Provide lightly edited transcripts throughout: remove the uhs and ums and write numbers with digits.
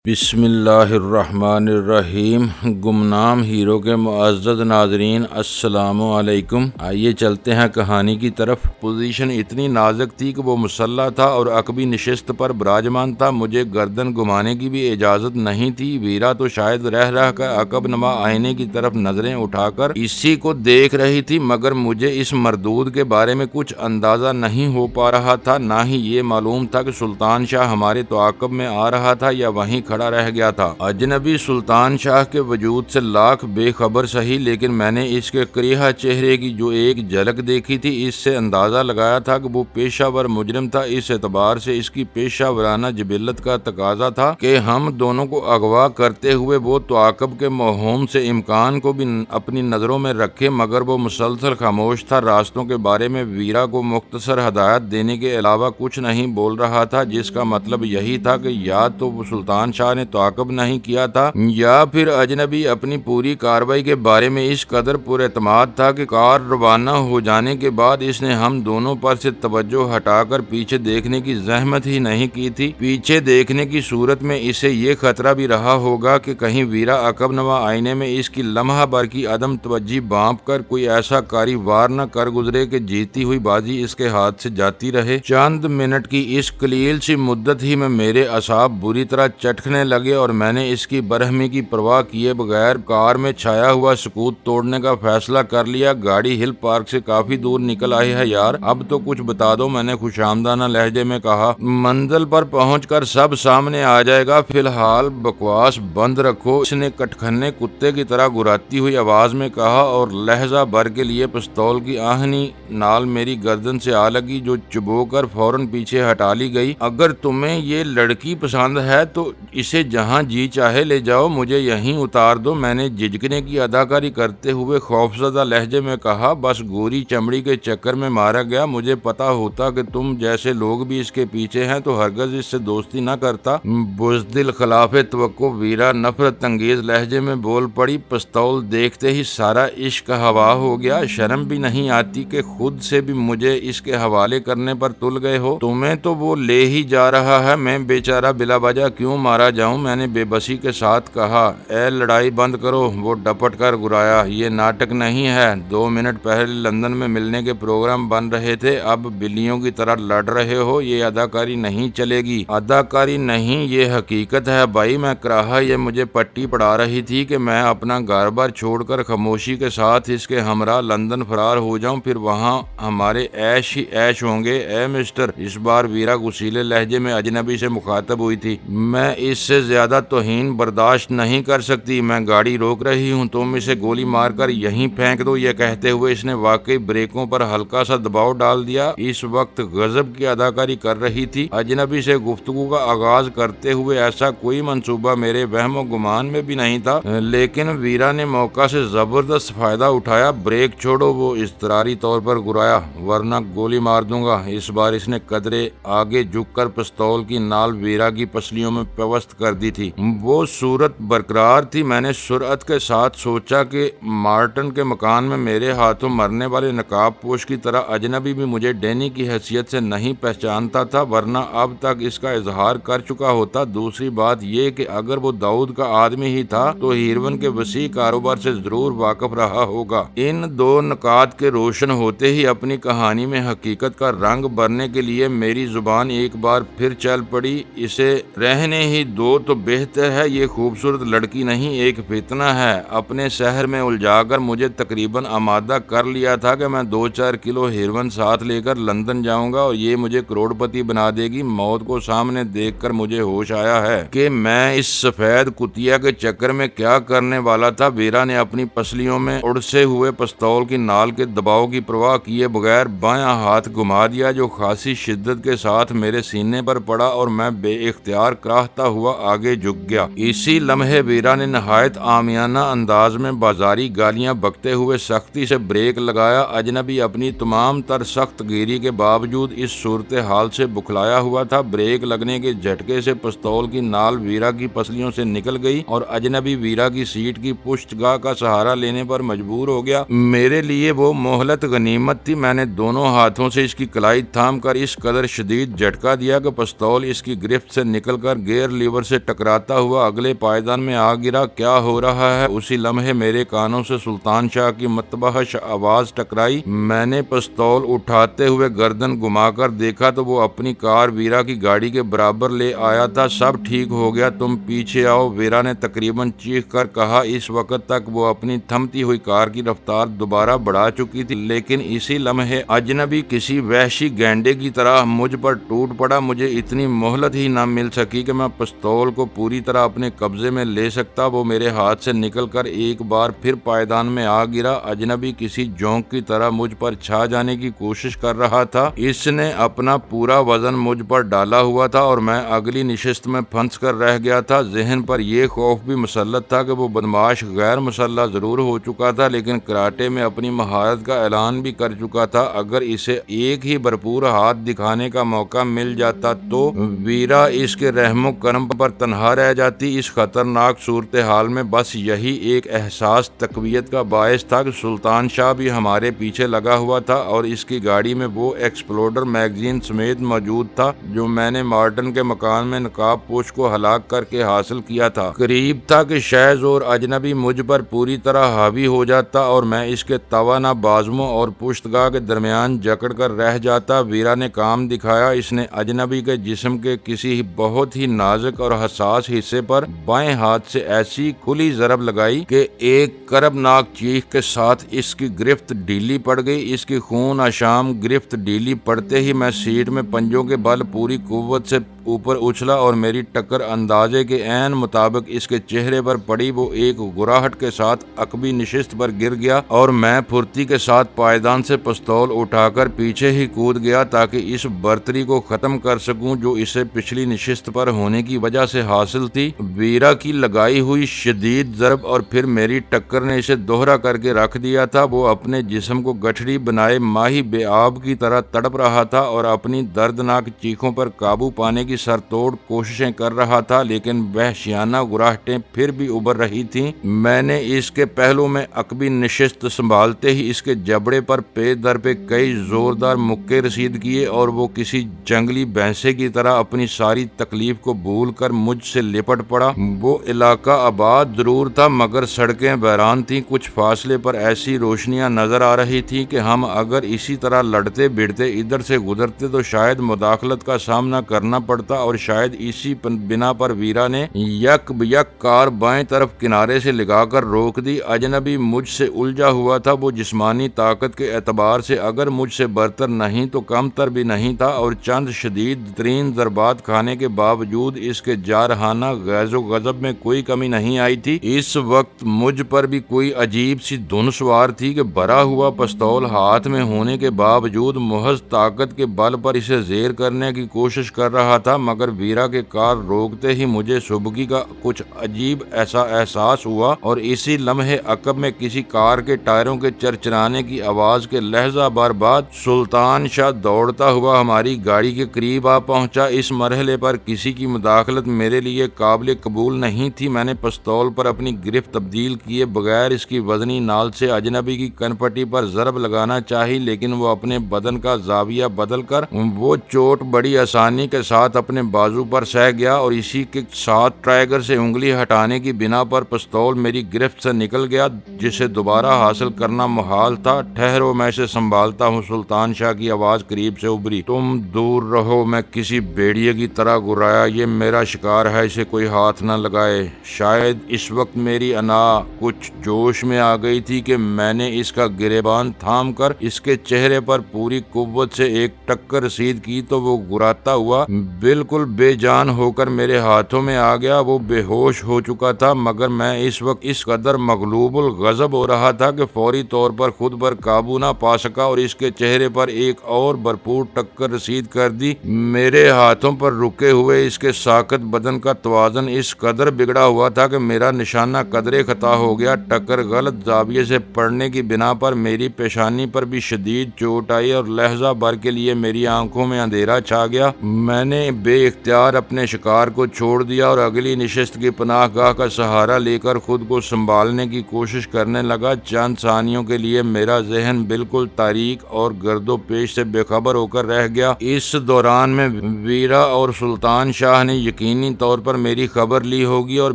بسم اللہ الرحمن الرحیم۔ گمنام ہیرو کے معزز ناظرین السلام علیکم۔ آئیے چلتے ہیں کہانی کی طرف۔ پوزیشن اتنی نازک تھی کہ وہ مسلح تھا اور عقبی نشست پر براجمان تھا۔ مجھے گردن گھمانے کی بھی اجازت نہیں تھی۔ ویرا تو شاید رہ کر عقب نما آئینے کی طرف نظریں اٹھا کر اسی کو دیکھ رہی تھی، مگر مجھے اس مردود کے بارے میں کچھ اندازہ نہیں ہو پا رہا تھا۔ نہ ہی یہ معلوم تھا کہ سلطان شاہ ہمارے تعاقب میں آ رہا تھا یا وہیں کھڑا رہ گیا تھا۔ اجنبی سلطان شاہ کے وجود سے لاکھ بے خبر سہی، لیکن میں نے اس کے کریہ چہرے کی جو ایک جھلک دیکھی تھی، اس سے اندازہ لگایا تھا کہ وہ پیشہ ور مجرم تھا۔ اس اعتبار سے اس کی پیشہ ورانہ جبلت کا تقاضا تھا کہ ہم دونوں کو اغوا کرتے ہوئے وہ تعاقب کے موہوم سے امکان کو بھی اپنی نظروں میں رکھے، مگر وہ مسلسل خاموش تھا۔ راستوں کے بارے میں ویرا کو مختصر ہدایت دینے کے علاوہ کچھ نہیں بول رہا تھا، جس کا مطلب یہی تھا کہ یا تو وہ سلطان شاہ نے تعاقب نہیں کیا تھا، یا پھر اجنبی اپنی پوری کارروائی کے بارے میں اس قدر پر اعتماد تھا کہ کار روانہ ہو جانے کے بعد اس نے ہم دونوں پر سے توجہ ہٹا کر پیچھے دیکھنے کی زحمت ہی نہیں کی تھی۔ پیچھے دیکھنے کی صورت میں اسے یہ خطرہ بھی رہا ہوگا کہ کہیں ویرا عقب نما آئینے میں اس کی لمحہ بھر کی عدم توجہی بانپ کر کوئی ایسا کاری وار نہ کر گزرے کہ جیتی ہوئی بازی اس کے ہاتھ سے جاتی رہے۔ چند منٹ کی اس قلیل سی مدت ہی میں میرے اعصاب بری طرح چٹکنے لگے اور میں نے اس کی برہمی کی پرواہ کیے بغیر کار میں چھایا ہوا سکوت توڑنے کا فیصلہ کر لیا۔ گاڑی ہل پارک سے کافی دور نکل آئی ہے یار، اب تو کچھ بتا دو، میں نے خوشامدانہ لہجے میں کہا۔ منزل پر پہنچ کر سب سامنے آ جائے گا، فی الحال بکواس بند رکھو، اس نے کٹکھنے کتے کی طرح گراتی ہوئی آواز میں کہا، اور لہجہ بھر کے لیے پستول کی آہنی نال میری گردن سے آ لگی، جو چبو کر فوراً پیچھے ہٹا لی گئی۔ اگر تمہیں یہ لڑکی پسند ہے تو اسے جہاں جی چاہے لے جاؤ، مجھے یہیں اتار دو، میں نے جھجکنے کی اداکاری کرتے ہوئے خوفزدہ لہجے میں کہا۔ بس گوری چمڑی کے چکر میں مارا گیا، مجھے پتا ہوتا کہ تم جیسے لوگ بھی اس کے پیچھے ہیں تو ہرگز اس سے دوستی نہ کرتا۔ بزدل خلاف توقع ویرا نفرت انگیز لہجے میں بول پڑی۔ پستول دیکھتے ہی سارا عشق ہوا ہو گیا، شرم بھی نہیں آتی کہ خود سے بھی مجھے اس کے حوالے کرنے پر تل گئے ہو؟ تمہیں تو وہ لے ہی جا رہا ہے، میں بیچارہ بلا وجہ کیوں مارا جاؤں؟ میں نے بے بسی کے ساتھ کہا۔ اے لڑائی بند کرو، وہ ڈپٹ کر گرایا، یہ ناٹک نہیں ہے۔ 2 منٹ پہلے لندن میں ملنے کے پروگرام بن رہے تھے، اب بلیوں کی طرح لڑ رہے ہو، یہ اداکاری نہیں چلے گی۔ اداکاری نہیں، یہ حقیقت ہے بھائی، میں کراہا یہ مجھے پٹی پڑا رہی تھی کہ میں اپنا گھر بار چھوڑ کر خاموشی کے ساتھ اس کے ہمراہ لندن فرار ہو جاؤں، پھر وہاں ہمارے عیش ہی عیش ہوں گے۔ اے مسٹر، اس بار ویرا غصیلے لہجے میں اجنبی سے مخاطب ہوئی تھی، میں اس سے زیادہ توہین برداشت نہیں کر سکتی، میں گاڑی روک رہی ہوں، تم اسے گولی مار کر یہیں پھینک دو۔ یہ کہتے ہوئے اس نے واقعی بریکوں پر ہلکا سا دباؤ ڈال دیا۔ اس وقت غضب کی اداکاری کر رہی تھی۔ اجنبی سے گفتگو کا آغاز کرتے ہوئے ایسا کوئی منصوبہ میرے وہم و گمان میں بھی نہیں تھا، لیکن ویرا نے موقع سے زبردست فائدہ اٹھایا۔ بریک چھوڑو، وہ اضطراری طور پر گرایا، ورنہ گولی مار دوں گا۔ اس بار اس نے قدرے آگے جھک کر پستول کی نال ویرا کی پسلیوں میں پیوست کر دی تھی۔ وہ صورت برقرار تھی۔ میں نے سرعت کے ساتھ سوچا کہ مارٹن کے مکان میں میرے ہاتھوں مرنے والے نقاب پوش کی طرح اجنبی بھی مجھے ڈینی کی حیثیت سے نہیں پہچانتا تھا، ورنہ اب تک اس کا اظہار کر چکا ہوتا۔ دوسری بات یہ کہ اگر وہ داؤد کا آدمی ہی تھا تو ہیروین کے وسیع کاروبار سے ضرور واقف رہا ہوگا۔ ان 2 نکات کے روشن ہوتے ہی اپنی کہانی میں حقیقت کا رنگ بھرنے کے لیے میری زبان ایک بار پھر چل پڑی۔ اسے رہنے ہی دو تو بہتر ہے، یہ خوبصورت لڑکی نہیں، ایک فتنہ ہے۔ اپنے سحر میں الجھا کر مجھے تقریباً آمادہ کر لیا تھا کہ میں 2-4 کلو ہیروین ساتھ لے کر لندن جاؤں گا اور یہ مجھے کروڑ پتی بنا دے گی۔ موت کو سامنے دیکھ کر مجھے ہوش آیا ہے کہ میں اس سفید کتیا کے چکر میں کیا کرنے والا تھا۔ ویرا نے اپنی پسلیوں میں اڑسے ہوئے پستول کی نال کے دباؤ کی پرواہ کیے بغیر بایاں ہاتھ گھما دیا، جو خاصی شدت کے ساتھ میرے سینے پر پڑا اور میں بے اختیار کراہتا ہوا آگے جھک گیا۔ اسی لمحے ویرا نے نہایت عامیانہ انداز میں بازاری گالیاں بکتے ہوئے سختی سے بریک لگایا۔ اجنبی اپنی تمام تر سخت گیری کے باوجود اس صورتحال سے بکھلایا ہوا تھا۔ بریک لگنے کے جھٹکے سے پستول کی نال ویرا کی پسلیوں سے نکل گئی اور اجنبی ویرا کی سیٹ کی پشت گاہ کا سہارا لینے پر مجبور ہو گیا۔ میرے لیے وہ مہلت غنیمت تھی۔ میں نے دونوں ہاتھوں سے اس کی کلائی تھام کر اس قدر شدید جھٹکا دیا کہ پستول اس کی گرفت سے نکل کر گیئر لیور ریور سے ٹکراتا ہوا اگلے پائیدان میں آ گرا۔ کیا ہو رہا ہے؟ اسی لمحے میرے کانوں سے سلطان شاہ کی متبہش آواز ٹکرائی۔ میں نے پستول اٹھاتے ہوئے گردن گھما کر دیکھا تو وہ اپنی کار ویرا کی گاڑی کے برابر لے آیا تھا۔ سب ٹھیک ہو گیا، تم پیچھے آؤ، ویرا نے تقریباً چیخ کر کہا۔ اس وقت تک وہ اپنی تھمتی ہوئی کار کی رفتار دوبارہ بڑھا چکی تھی، لیکن اسی لمحے اجنبی کسی وحشی گینڈے کی طرح مجھ پر ٹوٹ پڑا۔ مجھے اتنی مہلت ہی نہ مل سکی کہ میں پستول کو پوری طرح اپنے قبضے میں لے سکتا۔ وہ میرے ہاتھ سے نکل کر ایک بار پھر پائیدان میں آ گرا۔ اجنبی کسی جونک کی طرح مجھ پر چھا جانے کی کوشش کر رہا تھا۔ اس نے اپنا پورا وزن مجھ پر ڈالا ہوا تھا اور میں اگلی نشست میں پھنس کر رہ گیا تھا۔ ذہن پر یہ خوف بھی مسلط تھا کہ وہ بدماش غیر مسلح ضرور ہو چکا تھا، لیکن کراٹے میں اپنی مہارت کا اعلان بھی کر چکا تھا۔ اگر اسے ایک ہی بھرپور ہاتھ دکھانے کا موقع مل جاتا تو ویرا اس کے رحم و کرم پر تنہا رہ جاتی۔ اس خطرناک صورتحال میں بس یہی ایک احساس تقویت کا باعث تھا کہ سلطان شاہ بھی ہمارے پیچھے لگا ہوا تھا اور اس کی گاڑی میں وہ ایکسپلوڈر میگزین سمیت موجود تھا جو میں نے مارٹن کے مکان میں نقاب پوش کو ہلاک کر کے حاصل کیا تھا۔ قریب تھا کہ شیز اور اجنبی مجھ پر پوری طرح حاوی ہو جاتا اور میں اس کے توانا بازوؤں اور پشتگاہ کے درمیان جکڑ کر رہ جاتا۔ ویرا نے کام دکھایا۔ اس نے اجنبی کے جسم کے کسی بہت ہی نازک اور حساس حصے پر بائیں ہاتھ سے ایسی کھلی ضرب لگائی کہ ایک کربناک چیخ کے ساتھ اس کی گرفت ڈھیلی پڑ گئی۔ اس کی خون آشام گرفت ڈھیلی پڑتے ہی میں سیٹ میں پنجوں کے بل پوری قوت سے اوپر اچھلا اور میری ٹکر اندازے کے عین مطابق اس کے چہرے پر پڑی۔ وہ ایک گراہٹ کے ساتھ عقبی نشست پر گر گیا اور میں پھرتی کے ساتھ پائیدان سے پستول اٹھا کر پیچھے ہی کود گیا تاکہ اس برتری کو ختم کر سکوں جو اسے پچھلی نشست پر ہونے کی وجہ سے حاصل تھی۔ ویرا کی لگائی ہوئی شدید ضرب اور پھر میری ٹکر نے اسے دوہرا کر کے رکھ دیا تھا۔ وہ اپنے جسم کو گٹھڑی بنائے ماہی بے آب کی طرح تڑپ رہا تھا اور اپنی دردناک چیخوں پر قابو پانے کی سرتوڑ کوششیں کر رہا تھا، لیکن وحشیانہ گراہٹیں پھر بھی ابھر رہی تھیں۔ میں نے اس کے پہلو میں عقبی نشست سنبھالتے ہی اس کے جبڑے پر پے در پہ کئی زوردار مکے رسید کیے اور وہ کسی جنگلی بھینسے کی طرح اپنی ساری تکلیف کو بھول کر مجھ سے لپٹ پڑا۔ وہ علاقہ آباد ضرور تھا مگر سڑکیں ویران تھیں۔ کچھ فاصلے پر ایسی روشنیاں نظر آ رہی تھی کہ ہم اگر اسی طرح لڑتے بھڑتے ادھر سے گزرتے تو شاید مداخلت کا سامنا کرنا پڑتا اور شاید اسی بنا پر ویرا نے یک بیک کار بائیں طرف کنارے سے لگا کر روک دی۔ اجنبی مجھ سے الجھا ہوا تھا۔ وہ جسمانی طاقت کے اعتبار سے اگر مجھ سے برتر نہیں تو کم تر بھی نہیں تھا اور چند شدید ترین ضربات کھانے کے باوجود اس کے جارحانہ غیظ و غضب میں کوئی کمی نہیں آئی تھی۔ اس وقت مجھ پر بھی کوئی عجیب سی دھن سوار تھی کہ بھرا ہوا پستول ہاتھ میں ہونے کے باوجود محض طاقت کے بل پر اسے زیر کرنے کی کوشش کر رہا تھا، مگر ویرا کے کار روکتے ہی مجھے سبکی کا کچھ عجیب ایسا احساس ہوا اور اسی لمحے عقب میں کسی کار کے ٹائروں کے چرچرانے کی آواز کے لہجہ بار بعد سلطان شاہ دوڑتا ہوا ہماری گاڑی کے قریب آ پہنچا۔ اس مرحلے پر کسی کی مداخلت میرے لیے قابل قبول نہیں تھی۔ میں نے پستول پر اپنی گرفت تبدیل کیے بغیر اس کی وزنی نال سے اجنبی کی کنپٹی پر ضرب لگانا چاہی، لیکن وہ اپنے بدن کا زاویہ بدل کر وہ چوٹ بڑی آسانی کے ساتھ اپنے بازو پر سہ گیا اور اسی کے ساتھ ٹرائگر سے انگلی ہٹانے کی بنا پر پستول میری گرفت سے نکل گیا جسے دوبارہ حاصل کرنا محال تھا۔ ٹھہرو، میں اسے سنبھالتا ہوں، سلطان شاہ کی آواز قریب سے ابھری۔ تم دور رہو، میں کسی بھیڑیے کی طرح گرایا، یہ میرا شکار ہے، اسے کوئی ہاتھ نہ لگائے۔ شاید اس وقت میری انا کچھ جوش میں آ گئی تھی کہ میں نے اس کا گریبان تھام کر اس کے چہرے پر پوری قوت سے ایک ٹکر رسید کی تو وہ گراتا ہوا بالکل بے جان ہو کر میرے ہاتھوں میں آ گیا۔ وہ بے ہوش ہو چکا تھا مگر میں اس وقت اس قدر مغلوب الغضب ہو رہا تھا کہ فوری طور پر خود پر قابو نہ پا سکا اور اس کے چہرے پر ایک اور بھرپور ٹکر رسید کر دی۔ میرے ہاتھوں پر رکے ہوئے اس کے ساکت بدن کا توازن اس قدر بگڑا ہوا تھا کہ میرا نشانہ قدرے خطا ہو گیا۔ ٹکر غلط زاویے سے پڑنے کی بنا پر میری پیشانی پر بھی شدید چوٹ آئی اور لہجہ بھر کے لیے میری آنکھوں میں اندھیرا چھا گیا۔ میں نے بے اختیار اپنے شکار کو چھوڑ دیا اور اگلی نشست کی پناہ گاہ کا سہارا لے کر خود کو سنبھالنے کی کوشش کرنے لگا۔ چند ثانیوں کے لیے میرا ذہن بالکل تاریک اور گرد و پیش سے بے خبر ہو کر رہ گیا۔ اس دوران میں ویرا اور سلطان شاہ نے یقینی طور پر میری خبر لی ہوگی اور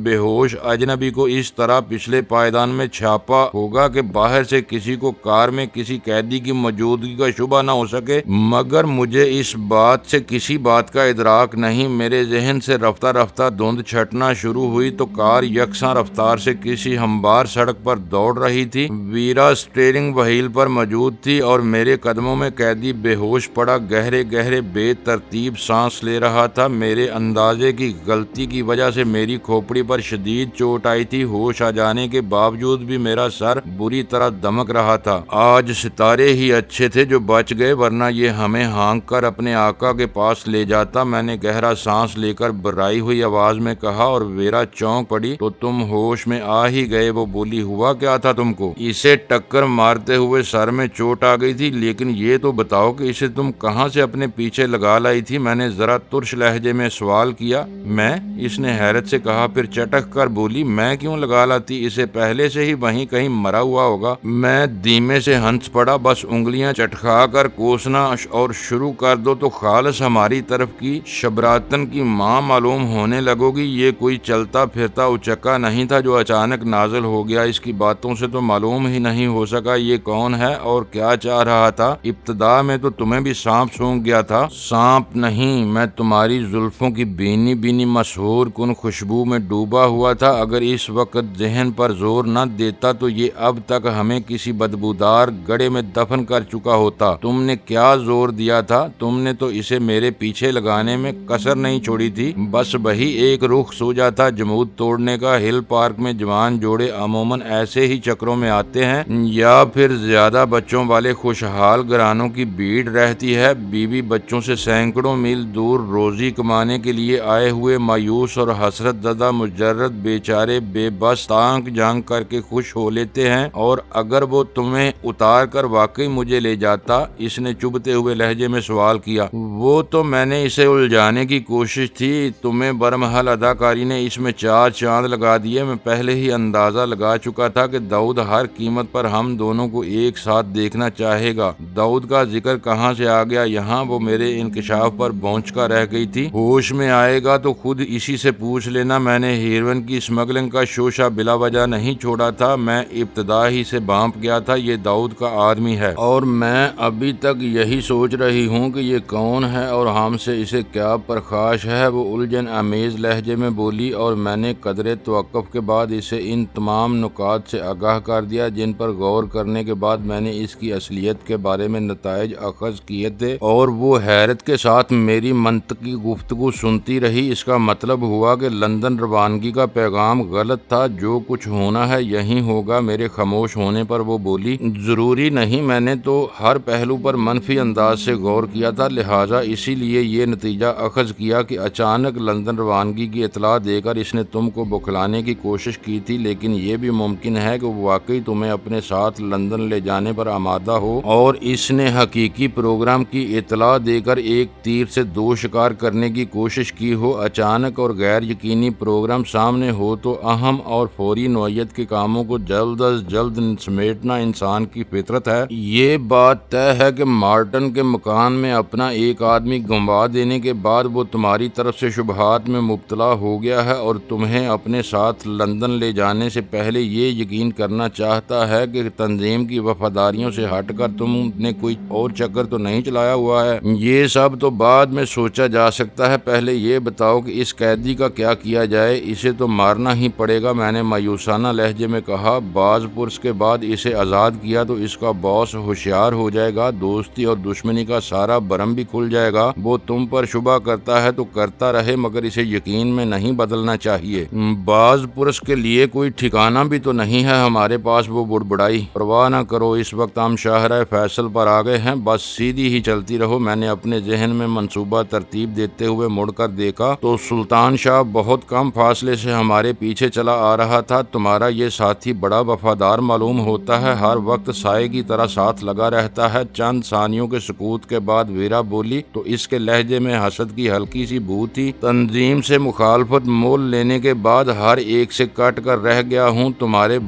بے ہوش اجنبی کو اس طرح پچھلے پائیدان میں چھاپا ہوگا کہ باہر سے کسی کو کار میں کسی قیدی کی موجودگی کا شبہ نہ ہو سکے، مگر مجھے اس بات سے کسی بات کا ادراک نہیں۔ میرے ذہن سے رفتہ رفتہ دھند چھٹنا شروع ہوئی تو کار یکساں رفتار سے کسی ہموار سڑک پر دوڑ رہی تھی۔ ویرا اسٹیئرنگ وہیل پر موجود تھی اور میرے قدموں میں قیدی بے ہوش پڑا گہرے گہرے بے ترتیب سانس لے رہا تھا۔ میرے اندازے کی غلطی کی وجہ سے میری کھوپڑی پر شدید چوٹ آئی تھی۔ ہوش آ جانے کے باوجود بھی میرا سر بری طرح دمک رہا تھا۔ آج ستارے ہی اچھے تھے جو بچ گئے، ورنہ یہ ہمیں ہانک کر اپنے آقا کے پاس لے جاتا۔ میں نے گہرا سانس لے کر برائی ہوئی آواز میں کہا اور ویرا چونک پڑی۔ تو تم ہوش میں آ ہی گئے؟ وہ بولی۔ ہوا کیا تھا تم کو؟ اسے ٹکر مارتے ہوئے سر میں چوٹ آ گئی تھی، لیکن یہ تو بتاؤ کہ اسے تم کہاں سے اپنے پیچھے لگا لائی تھی؟ میں نے ذرا ترش لہجے میں سوال کیا۔ میں؟ اس نے حیرت سے کہا، پھر چٹک کر بولی، میں کیوں لگا لاتی؟ اسے پہلے سے ہی وہیں کہیں مرا ہوا ہوگا۔ میں دھیمے سے ہنس پڑا۔ بس انگلیاں چٹکا کر کوسنا اور شروع کر دو تو خالص ہماری طرف کی شبراتن کی ماں معلوم ہونے لگو گی۔ یہ کوئی چلتا پھرتا اچکا نہیں تھا جو اچانک نازل ہو گیا۔ اس کی باتوں سے تو معلوم ہی نہیں ہو سکا یہ کون ہے اور کیا چاہ رہا تھا۔ ابتدا میں تو تمہیں بھی سانپ سونگ گیا تھا۔ سانپ نہیں، میں تمہاری زلفوں کی بینی بینی مسحور کن خوشبو میں ڈوبا ہوا تھا۔ اگر اس وقت ذہن پر زور نہ دیتا تو یہ اب تک ہمیں کسی بدبودار گڑھے میں دفن کر چکا ہوتا۔ تم نے کیا زور دیا تھا؟ تم نے تو اسے میرے پیچھے لگانے میں کسر نہیں چھوڑی تھی۔ بس وہی ایک رخ سوجا تھا جمود توڑنے کا۔ ہل پارک میں جوان جوڑے عموماً ایسے ہی چکروں میں آتے ہیں، یا پھر زیادہ بچوں والے خوشحال گھرانوں کی بھیڑ رہتی ہے۔ بیوی بچوں سے سینکڑوں میل دور روزی کمانے کے لیے آئے ہوئے مایوس اور حسرت زدہ مجرد بیچارے بے بس تانک جھانک کر کے خوش ہو لیتے ہیں۔ اور اگر وہ تمہیں اتار کر واقعی مجھے لے جاتا؟ اس نے چبھتے ہوئے لہجے میں سوال کیا۔ وہ تو میں نے اسے الجھانے کی کوشش تھی، تمہیں برمحل اداکاری نے اس میں چار چاند لگا دیے۔ میں پہلے ہی اندازہ لگا چکا تھا کہ داؤد ہر قیمت پر ہم دونوں کو ایک ساتھ دیکھنا چاہے گا۔ داؤد کا ذکر کہاں سے آ گیا یہاں؟ وہ میرے انکشاف پر بونچ کر رہ گئی تھی۔ ہوش میں آئے گا تو خود اسی سے پوچھ لینا۔ میں نے ہیروئن کی اسمگلنگ کا شوشہ بلا وجہ نہیں چھوڑا تھا۔ میں ابتدا ہی سے بانپ گیا تھا یہ داؤد کا آدمی ہے، اور میں ابھی تک یہی سوچ رہی ہوں کہ یہ کون ہے اور ہم سے اسے کیا پرخاش ہے۔ وہ الجھن امیز لہجے میں بولی، اور میں نے قدرے توقف کے بعد اسے ان تمام نکات سے آگاہ کر دیا جن پر غور کرنے کے بعد میں نے اس کی اصلیت کے بارے میں نتائج اخذ کیے تھے، اور وہ حیرت کے ساتھ میری منطقی گفتگو سنتی رہی۔ اس کا مطلب ہوا کہ لندن روانگی کا پیغام غلط تھا، جو کچھ ہونا ہے یہی ہوگا۔ میرے خاموش ہونے پر وہ بولی، ضروری نہیں، میں نے تو ہر پہلو پر منفی انداز سے غور کیا تھا، لہٰذا اسی لیے یہ نتیجہ اخذ کیا کہ اچانک لندن روانگی کی اطلاع دے کر اس نے تم کو بخلانے کی کوشش کی تھی، لیکن یہ بھی ممکن ہے کہ وہ واقعی تمہیں اپنے ساتھ لندن لے جانے پر آمادہ ہو اور اس نے حقیقی پروگرام کی اطلاع دے کر ایک تیر سے دو شکار کرنے کی کوشش کی ہو۔ اچانک اور غیر یقینی پروگرام سامنے ہو تو اہم اور فوری نوعیت کے کاموں کو جلد از جلد سمیٹنا انسان کی فطرت ہے۔ یہ بات طے ہے کہ مارٹن کے مکان میں اپنا ایک آدمی گنوا دینے کے بعد وہ تمہاری طرف سے شبہات میں مبتلا ہو گیا ہے اور تمہیں اپنے ساتھ لندن لے جانے سے پہلے یہ یقین کرنا چاہتا ہے کہ تنظیم کی وفاداریوں سے ہٹ کر تم نے کوئی اور چکر تو نہیں چلایا ہوا ہے۔ یہ سب تو بعد میں سوچا جا سکتا ہے، پہلے یہ بتاؤ کہ اس قیدی کا کیا کیا جائے؟ اسے تو مارنا ہی پڑے گا، میں نے مایوسانہ لہجے میں کہا۔ بعض پرس کے بعد اسے آزاد کیا تو اس کا باس ہوشیار ہو جائے گا، دوستی اور دشمنی کا سارا برم بھی کھل جائے گا۔ وہ تم پر شبہ کرتا ہے تو کرتا رہے، مگر اسے یقین میں نہیں بدلنا چاہیے۔ بعض پرس کے لیے کوئی ٹھکانہ بھی تو نہیں ہے ہمارے پاس، وہ بڑبڑائی۔ پرواہ نہ کرو، اس وقت ہم شاہراہ فیصل پر آ گئے ہیں، بس سیدھی ہی چلتی رہو۔ میں نے اپنے ذہن میں منصوبہ ترتیب دیتے ہوئے مڑ کر دیکھا تو سلطان شاہ بہت کم فاصلے سے ہمارے پیچھے چلا آ رہا تھا۔ تمہارا یہ ساتھی بڑا وفادار معلوم ہوتا ہے، ہر وقت سائے کی طرح ساتھ لگا رہتا ہے۔ چند ثانیوں کے سکوت کے بعد ویرا بولی تو اس کے لہجے میں حسد کی ہلکی سی بو تھی۔ تنظیم سے مخالفت مول لینے کے بعد ہر ایک سے کٹ کر رہ گیا ہوں۔ تمہارے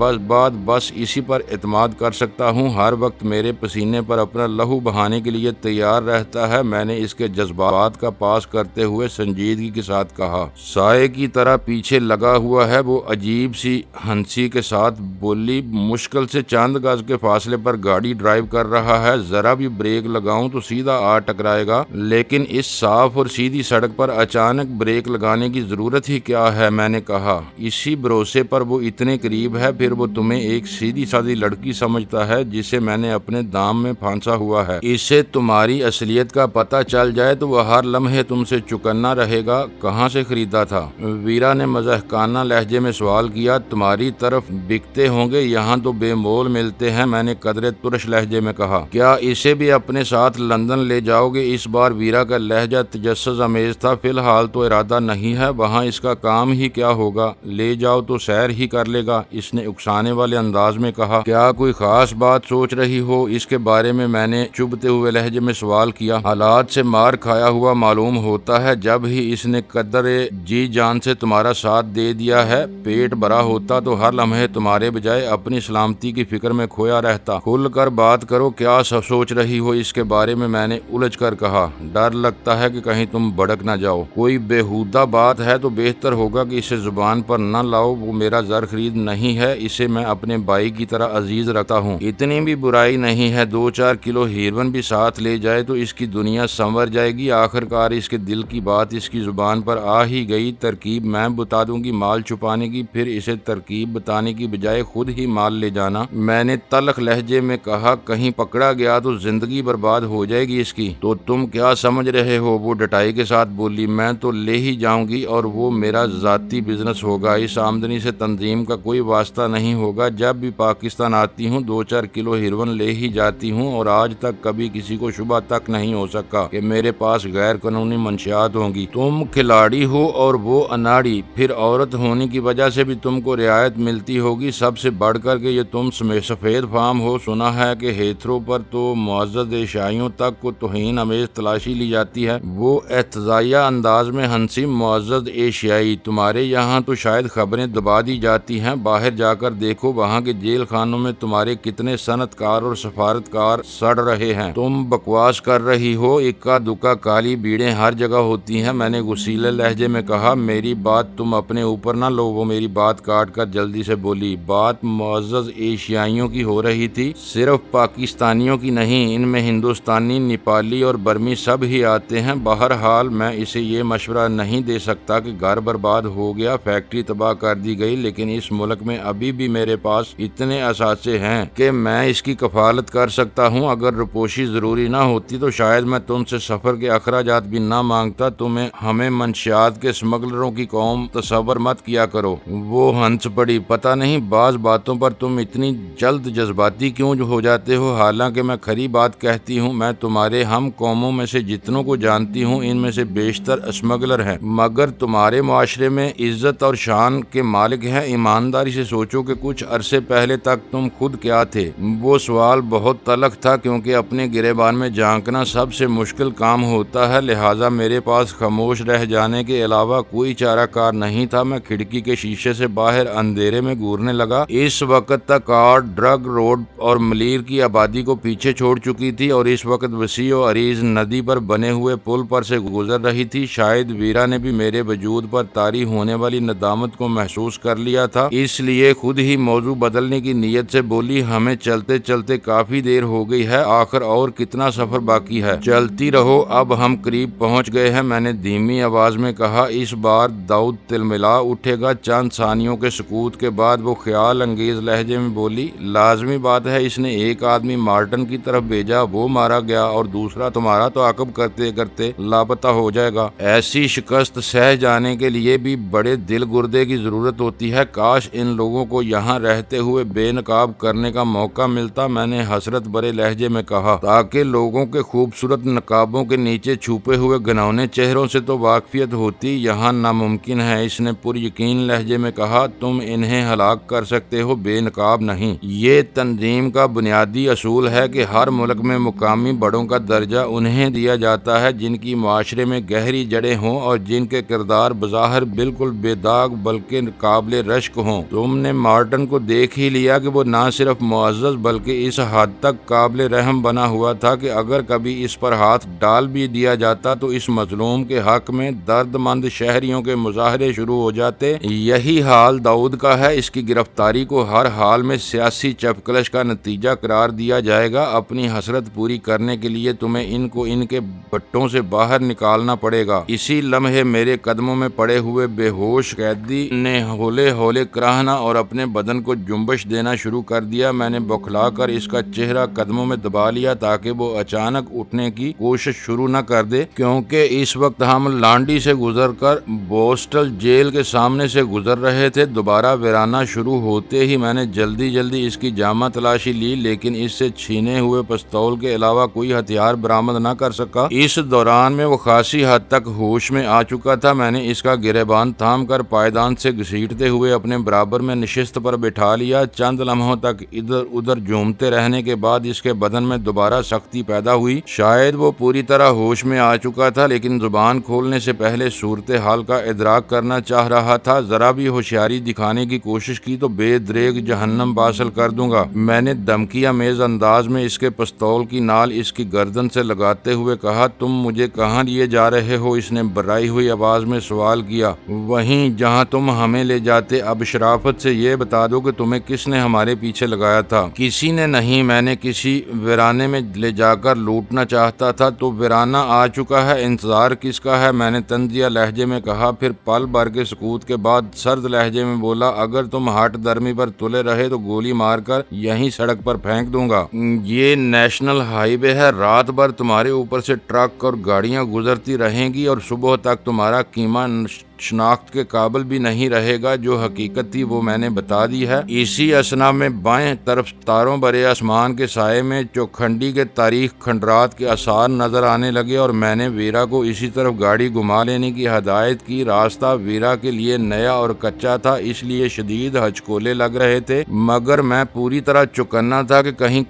بس اسی پر اعتماد کر سکتا ہوں۔ ہر وقت میرے پسینے پر اپنا لہو بہانے کے لیے تیار رہتا ہے۔ میں نے اس کے جذبات کا پاس کرتے ہوئے سنجیدگی کے ساتھ کہا۔ سائے کی طرح پیچھے لگا ہوا ہے۔ وہ عجیب سی ہنسی کے ساتھ بولی، مشکل سے چند گز کے فاصلے پر گاڑی ڈرائیو کر رہا ہے، ذرا بھی بریک لگاؤں تو سیدھا آ ٹکرائے گا، لیکن اس صاف اور سیدھی سڑک پر اچانک بریک لگانے کی ضرورت ہی کیا ہے؟ میں نے کہا۔ اسی بھروسے پر وہ اتنے قریب ہے، پھر وہ تمہیں ایک سیدھی سادی لڑکی سمجھتا ہے جسے میں نے اپنے دام میں پھانسا ہوا ہے۔ اسے تمہاری اصلیت کا پتہ چل جائے تو وہ ہر لمحے تم سے چکنا رہے گا۔ کہاں سے خریدا تھا؟ ویرا نے مضحکانہ لہجے میں سوال کیا۔ تمہاری طرف بکتے ہوں گے، یہاں تو بے مول ملتے ہیں، میں نے قدرے ترش لہجے میں کہا۔ کیا اسے بھی اپنے ساتھ لندن لے جاؤ گے؟ اس بار ویرا کا لہجہ تجسس آمیز تھا۔ فی الحال تو ارادہ نہیں ہے، وہاں اس کا کام ہی کیا ہوگا؟ لے جاؤ تو سیر ہی کر لے گا، اس نے اکسانے والے انداز میں کہا۔ کیا کوئی خاص بات سوچ رہی ہو؟ اس کے بارے میں نے چبھتے ہوئے لہجے میں سوال کیا۔ حالات سے مار کھایا ہوا معلوم ہوتا ہے۔ جب ہی اس نے قدرے جی جان سے تمہارا ساتھ دے دیا ہے، پیٹ بھرا ہوتا تو ہر لمحے تمہارے بجائے اپنی سلامتی کی فکر میں کھویا رہتا۔ کھل کر بات کرو، کیا سوچ رہی ہو اس کے بارے میں نے الجھ کر کہا۔ ڈر لگتا ہے کہ کہیں تم بھڑک نہ جاؤ۔ کوئی بےہودہ بات ہے تو بہتر ہوگا کہ اسے زبان پر نہ لاؤ۔ وہ میرا زر خرید نہیں ہے، اسے میں اپنے بھائی کی طرح عزیز رکھتا ہوں۔ اتنی بھی برائی نہیں ہے، 2-4 کلو ہیروین بھی ساتھ لے جائے تو اس کی دنیا سنور جائے گی۔ آخر کار اس کے دل کی بات اس کی زبان پر آ ہی گئی۔ ترکیب میں بتا دوں گی مال چھپانے کی، پھر اسے ترکیب بتانے کی بجائے خود ہی مال لے جانا، میں نے تلخ لہجے میں کہا۔ کہیں پکڑا گیا تو زندگی برباد ہو جائے گی اس کی۔ تو تم کیا سمجھ رہے ہو؟ وہ ڈٹائی کے ساتھ بولی۔ میں تو لے ہی جاؤں گی اور وہ میرا ذاتی بزنس ہوگا، اس آمدنی سے تنظیم کا کوئی واسطہ نہیں ہوگا۔ جب بھی پاکستان آتی ہوں 2-4 کلو ہیروین لے ہی جاتی ہوں، اور آج تک کبھی کسی کو شبہ تک نہیں ہو سکا کہ میرے پاس غیر قانونی منشیات ہوں گی۔ تم کھلاڑی ہو اور وہ اناڑی، پھر عورت ہونے کی وجہ سے بھی تم کو رعایت ملتی ہوگی، سب سے بڑھ کر کے یہ تم سفید فام ہو۔ سنا ہے کہ ہیتھرو پر تو معزز ایشائیوں تک کو توہین امیز تلاشی لی جاتی ہے۔ وہ احتجاجیہ انداز میں ہنسی۔ معزز ایشیائی، تمہارے یہاں تو شاید خبریں دبا دی جاتی ہیں، باہر جا کر دیکھو وہاں کے جیل خانوں میں تمہارے کتنے صنعت کار اور سفارتکار سڑ رہے ہیں۔ تم بکواس کر رہی ہو، اکا دکا کالی بیڑیں ہر جگہ ہوتی ہیں، میں نے غصیلے لہجے میں کہا۔ میری بات تم اپنے اوپر نہ لو، وہ میری بات کاٹ کر جلدی سے بولی۔ بات معزز ایشیائیوں کی ہو رہی تھی، صرف پاکستانیوں کی نہیں، ان میں ہندوستانی، نیپالی اور برمی سب ہی آتے ہیں۔ بہرحال میں اسے یہ مشورہ نہیں دے سکتا کہ گھر برباد ہو گیا، فیکٹری تباہ کر دی گئی، لیکن اس ملک میں ابھی بھی میرے پاس اتنے اثاثے ہیں کہ میں اس کی کفالت کر سکتا ہوں۔ اگر روپوشی ضروری نہ ہوتی تو شاید میں تم سے سفر کے اخراجات بھی نہ مانگتا۔ ہمیں منشیات کے اسمگلروں کی قوم تصور مت کیا کرو۔ وہ ہنس پڑی۔ پتہ نہیں بعض باتوں پر تم اتنی جلد جذباتی کیوں ہو جاتے ہو، حالانکہ میں کھری بات کہتی ہوں۔ میں تمہارے ہم قوموں میں سے جتنوں کو جانتی ہوں ان میں سے بیشتر اسمگلر ہیں، مگر تمہارے معاشرے میں عزت اور شان کے مالک ہیں۔ ایمانداری سے سوچو کہ کچھ عرصے پہلے تک تم خود کیا تھے؟ وہ سوال بہت تلخ تھا، کیونکہ اپنے گریبان میں جھانکنا سب سے مشکل کام ہوتا ہے، لہٰذا میرے پاس خاموش رہ جانے کے علاوہ کوئی چارہ کار نہیں تھا۔ میں کھڑکی کے شیشے سے باہر اندھیرے میں گھورنے لگا۔ اس وقت تک کار ڈرگ روڈ اور ملیر کی آبادی کو پیچھے چھوڑ چکی تھی اور اس وقت وسیع و عریض ندی پر بنے ہوئے پل پر سے گزر رہی تھی۔ شاید ویرا نے بھی میرے وجود پر طاری ہونے والی ندامت کو محسوس کر لیا تھا، اس لیے خود ہی موضوع بدلنے کی نیت سے بولی، ہمیں چلتے چلتے کافی دیر ہو گئی ہے، آخر اور کتنا سفر باقی ہے؟ چلتی رہو، اب ہم قریب پہنچ گئے ہیں، میں نے دھیمی آواز میں کہا۔ اس بار داؤد تلملا اٹھے گا۔ چند ثانیوں کے سکوت کے بعد وہ خیال انگیز لہجے میں بولی، لازمی بات ہے، اس نے ایک آدمی مارٹن کی طرف بھیجا، وہ مارا گیا اور دوسرا تمہارا تعاقب کرتے کرتے لاپتہ ہو جائے گا۔ ایسی شکست سہ جانے کے لیے بھی بڑے دل گردے کی ضرورت ہوتی ہے، کاش ان لوگوں کو یہاں رہتے ہوئے بے نقاب کرنے کا موقع ملتا، میں نے حسرت بھرے لہجے میں کہا، تاکہ لوگوں کے خوبصورت نقابوں کے نیچے چھپے ہوئے گھنونے چہروں سے تو واقفیت ہوتی، یہاں ناممکن ہے، اس نے پر یقین لہجے میں کہا۔ تم انہیں ہلاک کر سکتے ہو، بے نقاب نہیں۔ یہ تنظیم کا بنیادی اصول ہے کہ ہر ملک میں مقامی بڑوں کا درجہ انہیں دیا جاتا ہے جن کی کی معاشرے میں گہری جڑیں ہوں اور جن کے کردار بظاہر بالکل بے داغ بلکہ قابل رشک ہوں۔ تم نے مارٹن کو دیکھ ہی لیا کہ وہ نہ صرف معزز بلکہ اس حد تک قابل رحم بنا ہوا تھا کہ اگر کبھی اس پر ہاتھ ڈال بھی دیا جاتا تو اس مظلوم کے حق میں درد مند شہریوں کے مظاہرے شروع ہو جاتے۔ یہی حال داؤد کا ہے۔ اس کی گرفتاری کو ہر حال میں سیاسی چپکلش کا نتیجہ قرار دیا جائے گا۔ اپنی حسرت پوری کرنے کے لیے تمہیں ان کو ان کے بٹوں سے باہر نکالنا پڑے گا۔ اسی لمحے میرے قدموں میں پڑے ہوئے بے ہوش قیدی نے ہولے ہولے کراہنا اور اپنے بدن کو جنبش دینا شروع کر دیا۔ میں نے بوکھلا کر اس کا چہرہ قدموں میں دبا لیا تاکہ وہ اچانک اٹھنے کی کوشش شروع نہ کر دے، کیونکہ اس وقت ہم لانڈی سے گزر کر بوسٹل جیل کے سامنے سے گزر رہے تھے۔ دوبارہ ویرانہ شروع ہوتے ہی میں نے جلدی اس کی جامہ تلاشی لی، لیکن اس سے چھینے ہوئے پستول کے علاوہ کوئی ہتھیار برآمد نہ کر سکا۔ اس دوران میں وہ خاصی حد تک ہوش میں آ چکا تھا۔ میں نے اس کا گریبان تھام کر پائیدان سے گھسیٹتے ہوئے اپنے برابر میں نشست پر بٹھا لیا۔ چند لمحوں تک ادھر ادھر جھومتے رہنے کے بعد اس کے بدن میں دوبارہ سختی پیدا ہوئی۔ شاید وہ پوری طرح ہوش میں آ چکا تھا، لیکن زبان کھولنے سے پہلے صورتحال کا ادراک کرنا چاہ رہا تھا۔ ذرا بھی ہوشیاری دکھانے کی کوشش کی تو بے دریغ جہنم باصل کر دوں گا، میں نے دھمکی آمیز انداز میں اس کے پستول کی نال اس کی گردن سے لگاتے ہوئے کہا۔ تم مجھے کہاں لیے جا رہے ہو؟ اس نے برائی ہوئی آواز میں سوال کیا۔ وہیں جہاں تم ہمیں لے جاتے۔ اب شرافت سے یہ بتا دو کہ تمہیں کس نے ہمارے پیچھے لگایا تھا؟ کسی نے نہیں، میں نے کسی ویرانے میں لے جا کر لوٹنا چاہتا تھا۔ تو ویرانہ آ چکا ہے، انتظار کس کا ہے؟ میں نے طنزیہ لہجے میں کہا۔ پھر پل بھر کے سکوت کے بعد سرد لہجے میں بولا، اگر تم ہٹ درمی پر تلے رہے تو گولی مار کر یہیں سڑک پر پھینک دوں گا۔ یہ نیشنل ہائی وے ہے، رات بھر تمہارے اوپر سے ٹرک اور گاڑیاں گزرتی رہیں گی اور صبح تک تمہارا قیمہ شناخت کے قابل بھی نہیں رہے گا۔ جو حقیقت تھی وہ میں نے بتا دی ہے۔ اسی اسنا میں بائیں طرف تاروں بھرے آسمان کے سائے میں چوکھنڈی کے تاریخ کھنڈرات کے آثار نظر آنے لگے اور میں نے ویرا کو اسی طرف گاڑی گھما لینے کی ہدایت کی۔ راستہ ویرا کے لیے نیا اور کچا تھا، اس لیے شدید ہچکولے لگ رہے تھے، مگر میں پوری طرح چوکنا تھا کہ کہیں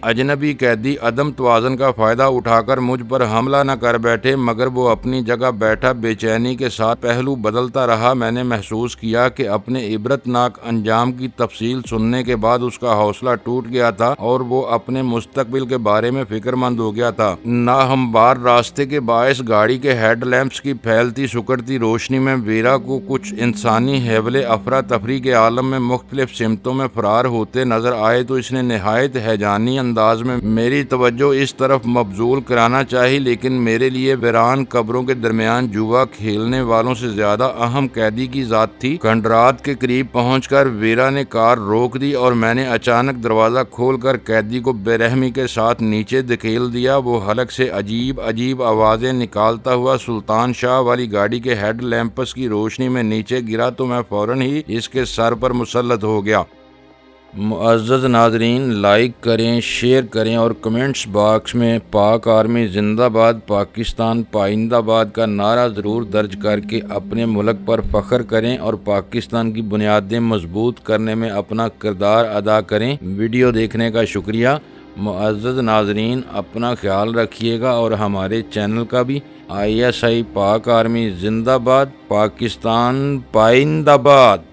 اجنبی قیدی عدم توازن کا فائدہ اٹھا کر مجھ پر حملہ نہ کر بیٹھے۔ مگر وہ اپنی جگہ بیٹھا بے چینی کے ساتھ پہلو بدلتا رہا۔ میں نے محسوس کیا کہ اپنے عبرتناک انجام کی تفصیل سننے کے بعد اس کا حوصلہ ٹوٹ گیا تھا اور وہ اپنے مستقبل کے بارے میں فکر مند ہو گیا تھا۔ ناہموار راستے کے باعث گاڑی کے ہیڈ لیمپس کی پھیلتی سکڑتی روشنی میں ویرا کو کچھ انسانی حیبلے افراتفری کے عالم میں مختلف سمتوں میں فرار ہوتے نظر آئے تو اس نے نہایت ہیجانی انداز میں میری توجہ اس طرف مبذول کرانا چاہی، لیکن میرے لیے ویران قبروں کے درمیان جوا کھیلنے والوں سے زیادہ اہم قیدی کی ذات تھی۔ کھنڈرات کے قریب پہنچ کر ویرا نے کار روک دی اور میں نے اچانک دروازہ کھول کر قیدی کو بے رحمی کے ساتھ نیچے دھکیل دیا۔ وہ حلق سے عجیب آوازیں نکالتا ہوا سلطان شاہ والی گاڑی کے ہیڈ لیمپس کی روشنی میں نیچے گرا تو میں فوراً ہی اس کے سر پر مسلط ہو گیا۔ معزز ناظرین، لائک کریں، شیئر کریں اور کمنٹس باکس میں پاک آرمی زندہ باد، پاکستان پائندہ باد کا نعرہ ضرور درج کر کے اپنے ملک پر فخر کریں اور پاکستان کی بنیادیں مضبوط کرنے میں اپنا کردار ادا کریں۔ ویڈیو دیکھنے کا شکریہ۔ معزز ناظرین، اپنا خیال رکھیے گا اور ہمارے چینل کا بھی۔ ISI پاک آرمی زندہ باد، پاکستان پائندہ باد۔